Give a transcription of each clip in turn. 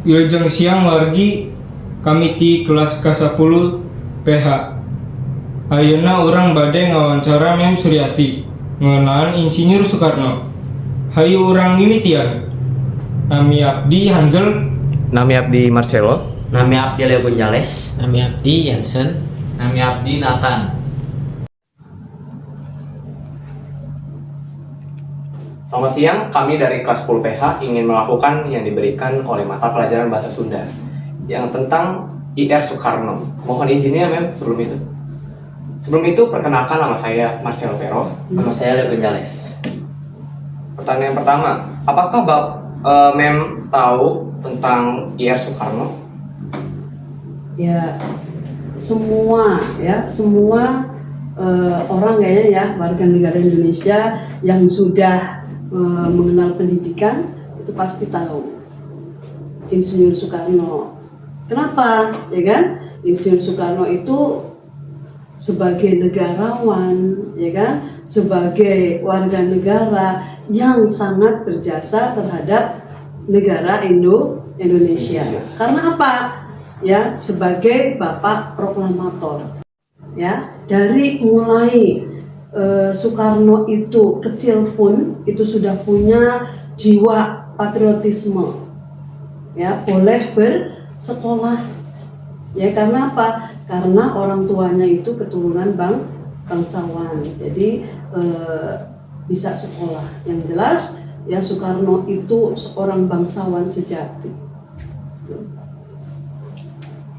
Wilujeng siang wargi kami ti kelas ke-10 PH. Ayeuna urang bade ngawawancara Mem Suryati ngeunaan Insinyur Soekarno. Hayu urang mimitian. Nami abdi Hansel. Nami abdi Marcelo. Nami abdi Leo Gonzales. Nami abdi Yansen. Nami abdi Nathan. Selamat siang, kami dari kelas 10 PH ingin melakukan yang diberikan oleh mata pelajaran bahasa Sunda yang tentang IR Soekarno. Mohon izinnya Mem sebelum itu. Sebelum itu perkenalkan, nama saya Marcelo Pero. Nama saya Leo Gonzales. Pertanyaan pertama, apakah Mem tahu tentang IR Soekarno? Ya, semua orang kayaknya ya, warga negara Indonesia yang sudah mengenal pendidikan itu pasti tahu Insinyur Soekarno. Kenapa? Ya kan? Insinyur Soekarno itu sebagai negarawan, ya kan? Sebagai warga negara yang sangat berjasa terhadap negara Indonesia. Karena apa? Ya, sebagai bapak proklamator. Ya, dari mulai Soekarno itu kecil pun itu sudah punya jiwa patriotisme, ya, boleh bersekolah, ya, karena apa? Karena orang tuanya itu keturunan bangsawan, jadi bisa sekolah. Yang jelas ya, Soekarno itu seorang bangsawan sejati.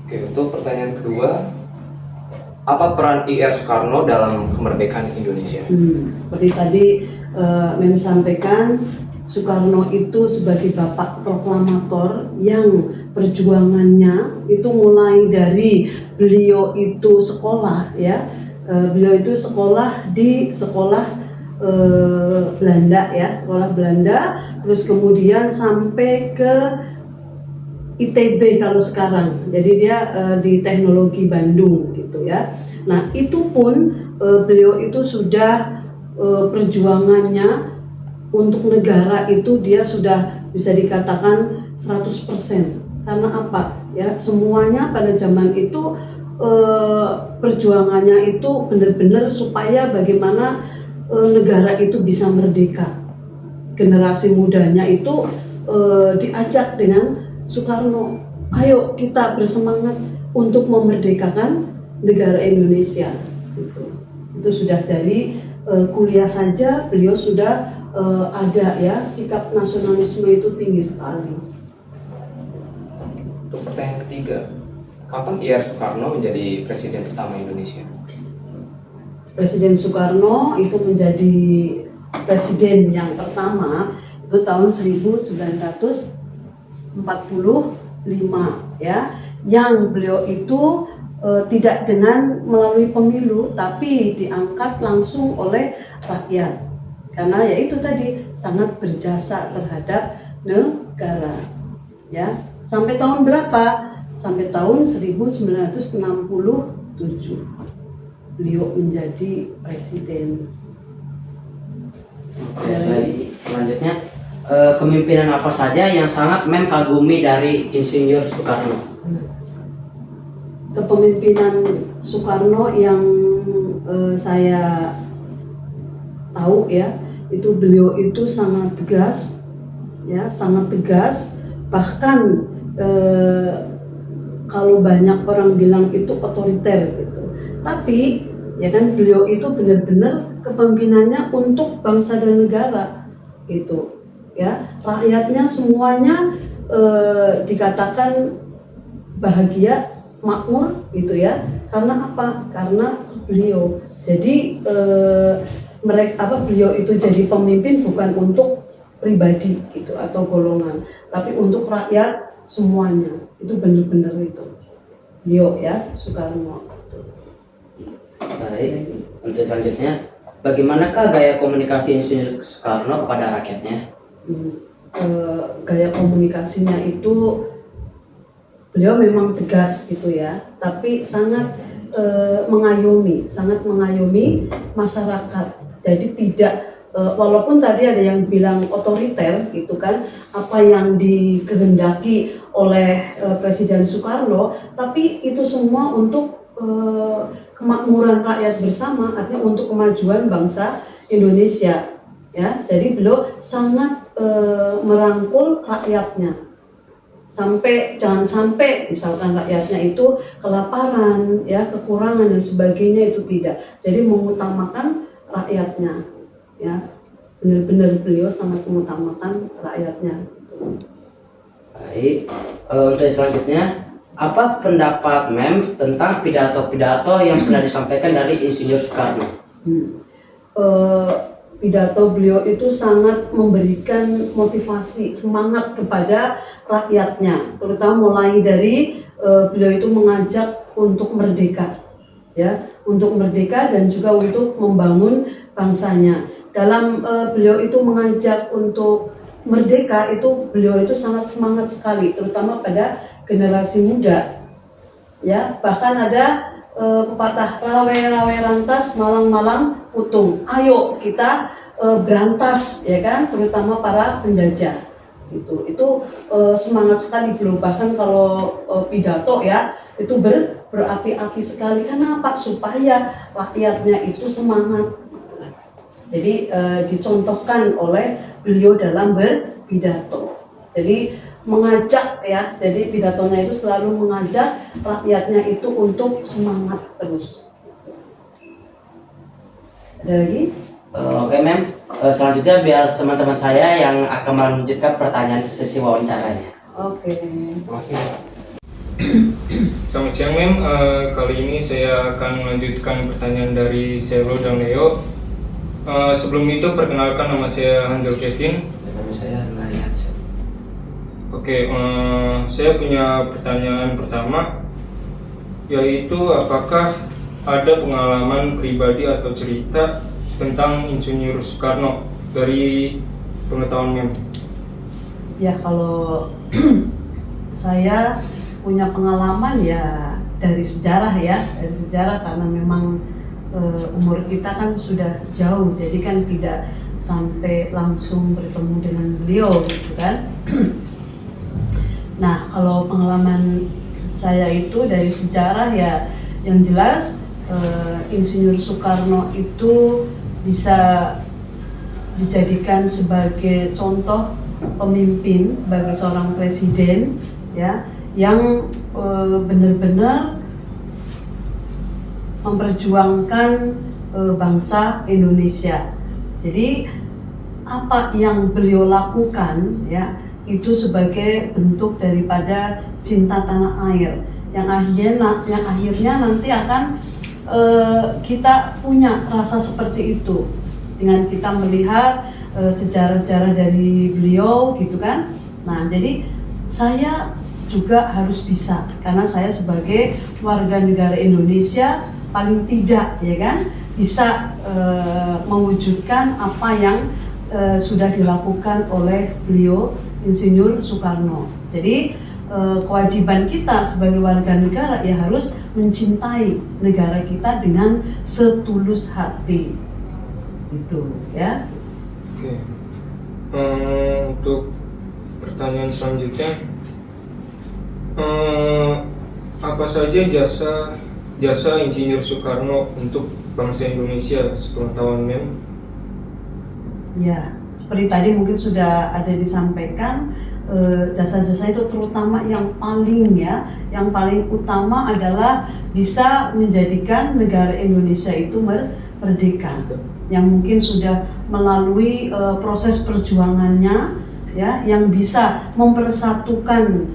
Oke, untuk pertanyaan kedua, apa peran IR Soekarno dalam kemerdekaan Indonesia? Seperti tadi Mem sampaikan, Soekarno itu sebagai bapak proklamator yang perjuangannya itu mulai dari beliau itu sekolah, ya, beliau itu sekolah di sekolah Belanda, ya, sekolah Belanda, terus kemudian sampai ke ITB kalau sekarang, jadi dia di Teknologi Bandung gitu ya. Nah itu pun beliau itu sudah perjuangannya untuk negara itu dia sudah bisa dikatakan 100%. Karena apa? Ya, semuanya pada zaman itu perjuangannya itu benar-benar supaya bagaimana negara itu bisa merdeka. Generasi mudanya itu diajak dengan Soekarno, ayo kita bersemangat untuk memerdekakan negara Indonesia. Itu sudah dari kuliah saja beliau sudah ada, ya, sikap nasionalisme itu tinggi sekali. Untuk pertanyaan ketiga, kapan IR Soekarno menjadi presiden pertama Indonesia? Presiden Soekarno itu menjadi presiden yang pertama itu tahun 1945, ya, yang beliau itu tidak dengan melalui pemilu tapi diangkat langsung oleh rakyat, karena ya itu tadi sangat berjasa terhadap negara, ya. Sampai tahun berapa? Sampai tahun 1967 beliau menjadi presiden. Baik, selanjutnya kepemimpinan apa saja yang sangat Mem kagumi dari Insinyur Soekarno? Kepemimpinan Soekarno yang saya tahu, ya, itu beliau itu sangat tegas, ya, sangat tegas. Bahkan kalau banyak orang bilang itu otoriter gitu, tapi ya kan beliau itu benar-benar kepemimpinannya untuk bangsa dan negara gitu. Ya, rakyatnya semuanya dikatakan bahagia, makmur gitu ya. Karena apa? Karena beliau. Jadi beliau itu jadi pemimpin bukan untuk pribadi gitu atau golongan, tapi untuk rakyat semuanya. Itu benar-benar itu beliau, ya, Soekarno. Baik, untuk selanjutnya, bagaimanakah gaya komunikasi Insinyur Soekarno kepada rakyatnya? Gaya komunikasinya itu beliau memang tegas gitu ya, tapi sangat mengayomi masyarakat. Jadi tidak walaupun tadi ada yang bilang otoriter gitu kan, apa yang dikehendaki oleh Presiden Soekarno, tapi itu semua untuk kemakmuran rakyat bersama, artinya untuk kemajuan bangsa Indonesia. Ya, jadi beliau sangat merangkul rakyatnya, jangan sampai misalkan rakyatnya itu kelaparan, ya, kekurangan dan sebagainya, itu tidak. Jadi mengutamakan rakyatnya, ya, benar-benar beliau sangat mengutamakan rakyatnya. Baik, untuk selanjutnya, apa pendapat Mem tentang pidato-pidato yang pernah disampaikan dari Insinyur Soekarno? Pidato beliau itu sangat memberikan motivasi, semangat kepada rakyatnya, terutama mulai dari beliau itu mengajak untuk merdeka, ya, untuk merdeka dan juga untuk membangun bangsanya. Dalam beliau itu mengajak untuk merdeka itu, beliau itu sangat semangat sekali, terutama pada generasi muda, ya. Bahkan ada pepatah, rawe-rawe rantas, malang-malang putung. Ayo kita berantas, ya kan, terutama para penjajah. Itu semangat sekali beliau. Bahkan kalau pidato, ya, itu berapi-api sekali. Kenapa? Supaya rakyatnya itu semangat. Jadi dicontohkan oleh beliau dalam berpidato. Jadi mengajak, ya, jadi pidatonya itu selalu mengajak rakyatnya itu untuk semangat terus. Ada lagi? Oke Mem, selanjutnya biar teman-teman saya yang akan melanjutkan pertanyaan sesi wawancaranya. Oke. Makasih. Selamat siang Mem, kali ini saya akan melanjutkan pertanyaan dari Selo dan Leo. Sebelum itu perkenalkan, nama saya Hanjel Kevin. Nama saya Narian. Oke, saya punya pertanyaan pertama, yaitu apakah ada pengalaman pribadi atau cerita tentang Insinyur Soekarno dari pengetahuan Mem? Ya, kalau saya punya pengalaman ya dari sejarah, ya, dari sejarah, karena memang umur kita kan sudah jauh, jadi kan tidak sampai langsung bertemu dengan beliau, gitu kan. Nah, kalau pengalaman saya itu dari sejarah, ya, yang jelas Insinyur Soekarno itu bisa dijadikan sebagai contoh pemimpin, sebagai seorang presiden, ya, yang benar-benar memperjuangkan bangsa Indonesia. Jadi apa yang beliau lakukan, ya, itu sebagai bentuk daripada cinta tanah air yang akhirnya nanti akan kita punya rasa seperti itu dengan kita melihat sejarah-sejarah dari beliau, gitu kan. Nah, jadi saya juga harus bisa, karena saya sebagai warga negara Indonesia paling tidak, ya kan, bisa mewujudkan apa yang sudah dilakukan oleh beliau Insinyur Soekarno. Jadi kewajiban kita sebagai warga negara ya harus mencintai negara kita dengan setulus hati. Itu, ya. Oke. Untuk pertanyaan selanjutnya, apa saja jasa Insinyur Soekarno untuk bangsa Indonesia sepengetahuan Mem? Ya, seperti tadi mungkin sudah ada disampaikan, jasa-jasa itu terutama yang paling utama adalah bisa menjadikan negara Indonesia itu merdeka, yang mungkin sudah melalui proses perjuangannya, ya, yang bisa mempersatukan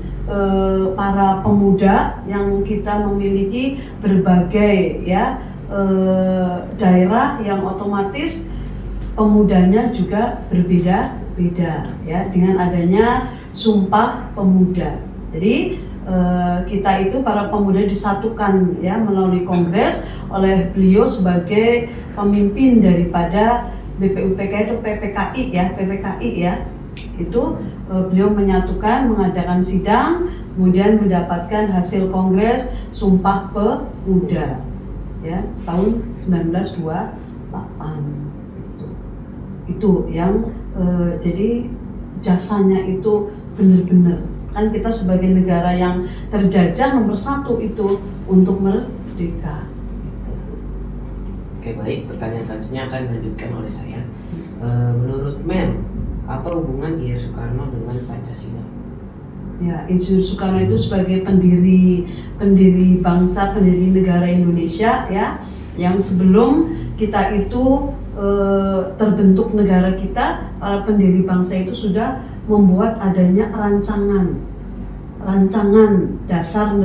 para pemuda yang kita memiliki berbagai, ya, daerah yang otomatis pemudanya juga berbeda-beda, ya, dengan adanya Sumpah Pemuda. Jadi kita itu para pemuda disatukan, ya, melalui kongres oleh beliau sebagai pemimpin daripada BPUPK itu PPKI, ya, PPKI, ya. Itu beliau menyatukan, mengadakan sidang, kemudian mendapatkan hasil kongres Sumpah Pemuda, ya, tahun 1928. Itu yang jadi jasanya itu benar-benar Kan kita sebagai negara yang terjajah nomor satu itu untuk merdeka. Oke baik, pertanyaan selanjutnya akan dilanjutkan oleh saya. Menurut Mem, apa hubungan IR Soekarno dengan Pancasila? Ya, Insinyur Soekarno itu sebagai pendiri bangsa, pendiri negara Indonesia ya, yang sebelum kita itu terbentuk negara kita, para pendiri bangsa itu sudah membuat adanya rancangan dasar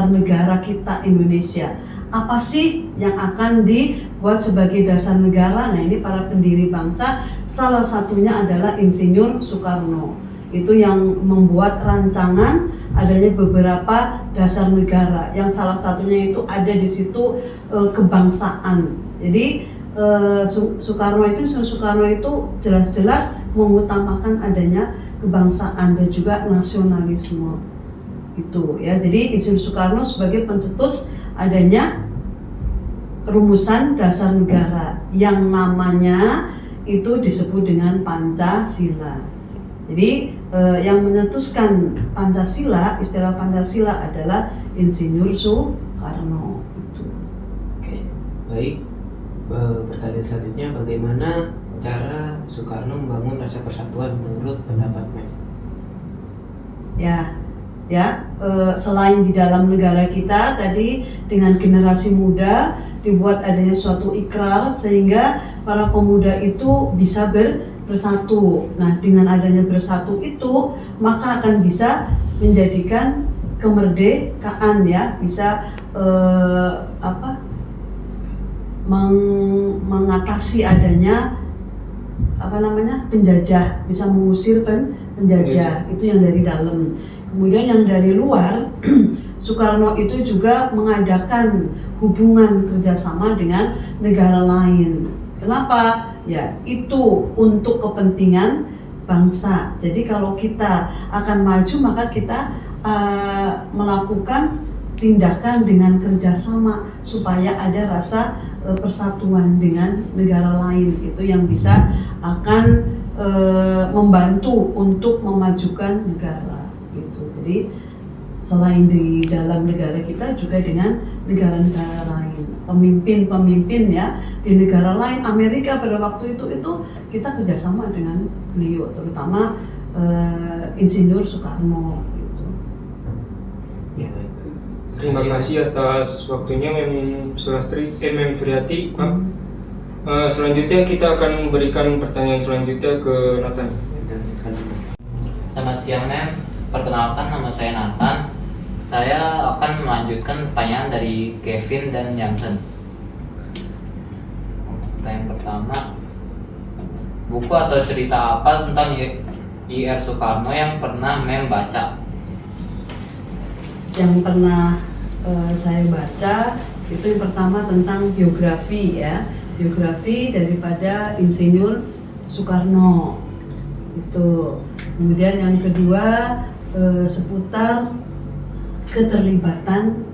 negara kita Indonesia. Apa sih yang akan dibuat sebagai dasar negara? Nah, ini para pendiri bangsa, salah satunya adalah Insinyur Soekarno. Itu yang membuat rancangan adanya beberapa dasar negara, yang salah satunya itu ada di situ kebangsaan. Jadi Soekarno itu jelas-jelas mengutamakan adanya kebangsaan dan juga nasionalisme itu ya. Jadi Insinyur Soekarno sebagai pencetus adanya rumusan dasar negara yang namanya itu disebut dengan Pancasila. Jadi yang mencetuskan Pancasila, istilah Pancasila adalah Insinyur Soekarno itu. Oke, baik. Pertanyaan selanjutnya, bagaimana cara Soekarno membangun rasa persatuan menurut pendapat Mem? Selain di dalam negara kita tadi dengan generasi muda dibuat adanya suatu ikrar sehingga para pemuda itu bisa bersatu. Nah, dengan adanya bersatu itu maka akan bisa menjadikan kemerdekaan ya, bisa mengatasi adanya penjajah, bisa mengusir penjajah itu yang dari dalam. Kemudian yang dari luar, Soekarno itu juga mengadakan hubungan kerjasama dengan negara lain. Kenapa? Ya, itu untuk kepentingan bangsa. Jadi kalau kita akan maju maka kita melakukan tindakan dengan kerjasama supaya ada rasa persatuan dengan negara lain, itu yang bisa akan membantu untuk memajukan negara gitu. Jadi selain di dalam negara kita juga dengan negara-negara lain, pemimpin ya di negara lain. Amerika pada waktu itu kita kerjasama dengan beliau, terutama Insinyur Soekarno gitu. Ya, Terima kasih atas waktunya Mem Suryati. Selanjutnya kita akan memberikan pertanyaan selanjutnya ke Nathan. Selamat siang Mem, perkenalkan nama saya Nathan. Saya akan melanjutkan pertanyaan dari Kevin dan Jansen. Pertanyaan pertama, buku atau cerita apa tentang IR Soekarno yang pernah Mem baca? Yang pernah saya baca itu yang pertama tentang biografi ya, biografi daripada Insinyur Soekarno itu. Kemudian yang kedua seputar keterlibatan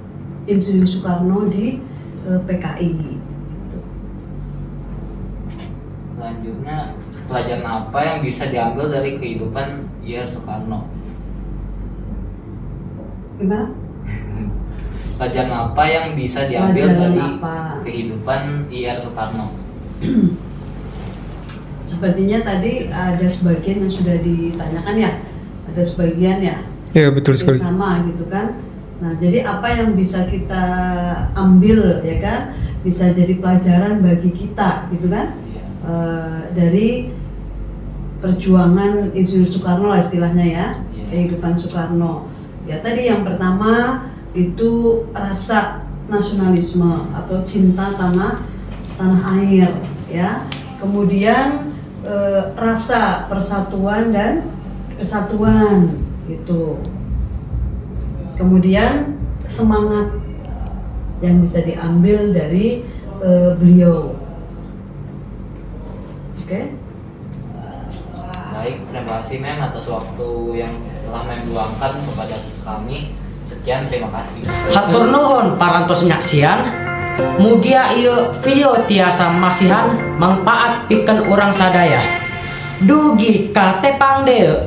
Insinyur Soekarno di PKI gitu. Selanjutnya, pelajaran apa yang bisa diambil dari kehidupan IR Soekarno? Gimana? Pelajaran apa yang bisa diambil Pelajaran dari apa? kehidupan IR Soekarno? Sepertinya tadi ada sebagian yang sudah ditanyakan ya, ada sebagian ya. Ya, betul sekali. Sama gitu kan. Nah, jadi apa yang bisa kita ambil ya kan, bisa jadi pelajaran bagi kita gitu kan, dari perjuangan Insinyur Soekarno lah istilahnya ya, kehidupan Soekarno. Ya tadi yang pertama itu rasa nasionalisme atau cinta tanah air ya. Kemudian rasa persatuan dan kesatuan gitu. Kemudian semangat yang bisa diambil dari beliau. Oke? Baik, terima kasih Mem atas waktu yang telah Mem luangkan kepada kami. Sekian, terima kasih. Hatur nuhun parantos nyaksian. Mugia ieu video tiasa masihan manfaat pikeun urang sadaya. Dugi ka tepang deu.